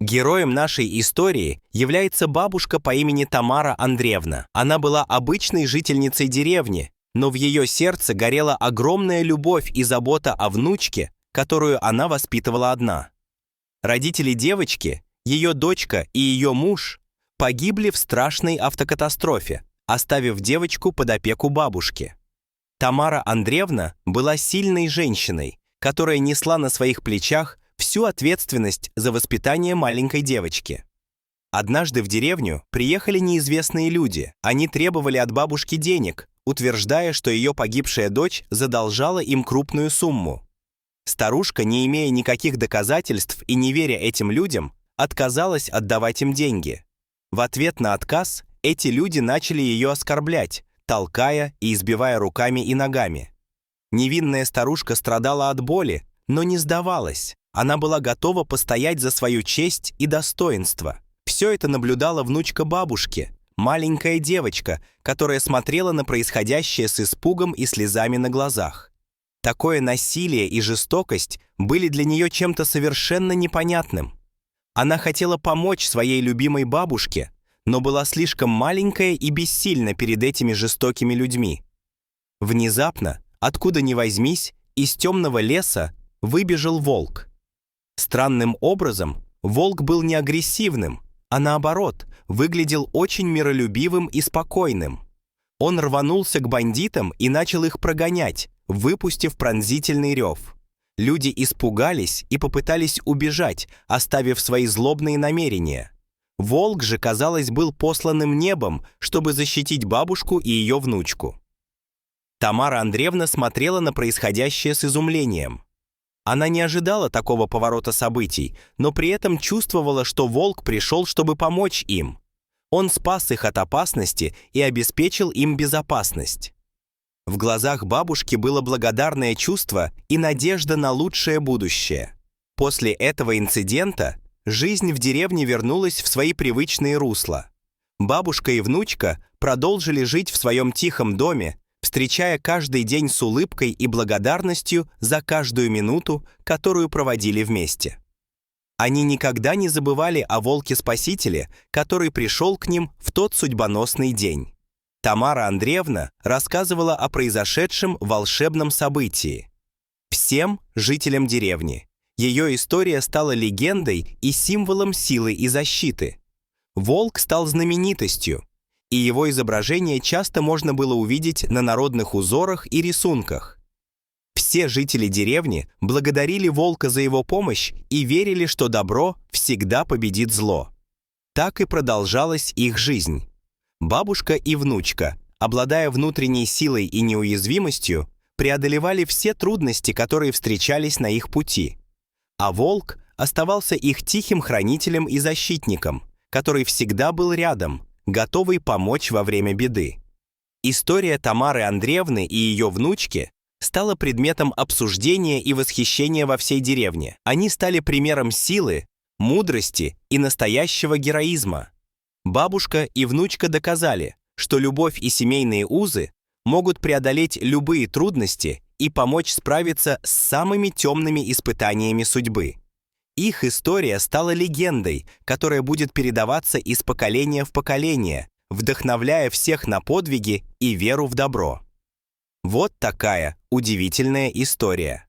Героем нашей истории является бабушка по имени Тамара Андреевна. Она была обычной жительницей деревни, но в ее сердце горела огромная любовь и забота о внучке, которую она воспитывала одна. Родители девочки, ее дочка и ее муж погибли в страшной автокатастрофе, оставив девочку под опеку бабушки. Тамара Андреевна была сильной женщиной, которая несла на своих плечах всю ответственность за воспитание маленькой девочки. Однажды в деревню приехали неизвестные люди. Они требовали от бабушки денег, утверждая, что ее погибшая дочь задолжала им крупную сумму. Старушка, не имея никаких доказательств и не веря этим людям, отказалась отдавать им деньги. В ответ на отказ эти люди начали ее оскорблять, толкая и избивая руками и ногами. Невинная старушка страдала от боли, но не сдавалась. Она была готова постоять за свою честь и достоинство. Все это наблюдала внучка бабушки, маленькая девочка, которая смотрела на происходящее с испугом и слезами на глазах. Такое насилие и жестокость были для нее чем-то совершенно непонятным. Она хотела помочь своей любимой бабушке, но была слишком маленькая и бессильна перед этими жестокими людьми. Внезапно, откуда ни возьмись, из темного леса выбежал волк. Странным образом, волк был не агрессивным, а наоборот, выглядел очень миролюбивым и спокойным. Он рванулся к бандитам и начал их прогонять, выпустив пронзительный рев. Люди испугались и попытались убежать, оставив свои злобные намерения. Волк же, казалось, был посланным небом, чтобы защитить бабушку и ее внучку. Тамара Андреевна смотрела на происходящее с изумлением. Она не ожидала такого поворота событий, но при этом чувствовала, что волк пришел, чтобы помочь им. Он спас их от опасности и обеспечил им безопасность. В глазах бабушки было благодарное чувство и надежда на лучшее будущее. После этого инцидента жизнь в деревне вернулась в свои привычные русла. Бабушка и внучка продолжили жить в своем тихом доме, встречая каждый день с улыбкой и благодарностью за каждую минуту, которую проводили вместе. Они никогда не забывали о волке-спасителе, который пришел к ним в тот судьбоносный день. Тамара Андреевна рассказывала о произошедшем волшебном событии. Всем жителям деревни ее история стала легендой и символом силы и защиты. Волк стал знаменитостью, и его изображение часто можно было увидеть на народных узорах и рисунках. Все жители деревни благодарили волка за его помощь и верили, что добро всегда победит зло. Так и продолжалась их жизнь. Бабушка и внучка, обладая внутренней силой и неуязвимостью, преодолевали все трудности, которые встречались на их пути. А волк оставался их тихим хранителем и защитником, который всегда был рядом, готовый помочь во время беды. История Тамары Андреевны и ее внучки стала предметом обсуждения и восхищения во всей деревне. Они стали примером силы, мудрости и настоящего героизма. Бабушка и внучка доказали, что любовь и семейные узы могут преодолеть любые трудности и помочь справиться с самыми темными испытаниями судьбы. Их история стала легендой, которая будет передаваться из поколения в поколение, вдохновляя всех на подвиги и веру в добро. Вот такая удивительная история.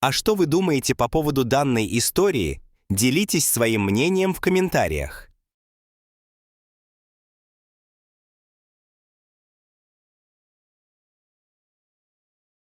А что вы думаете по поводу данной истории? Делитесь своим мнением в комментариях.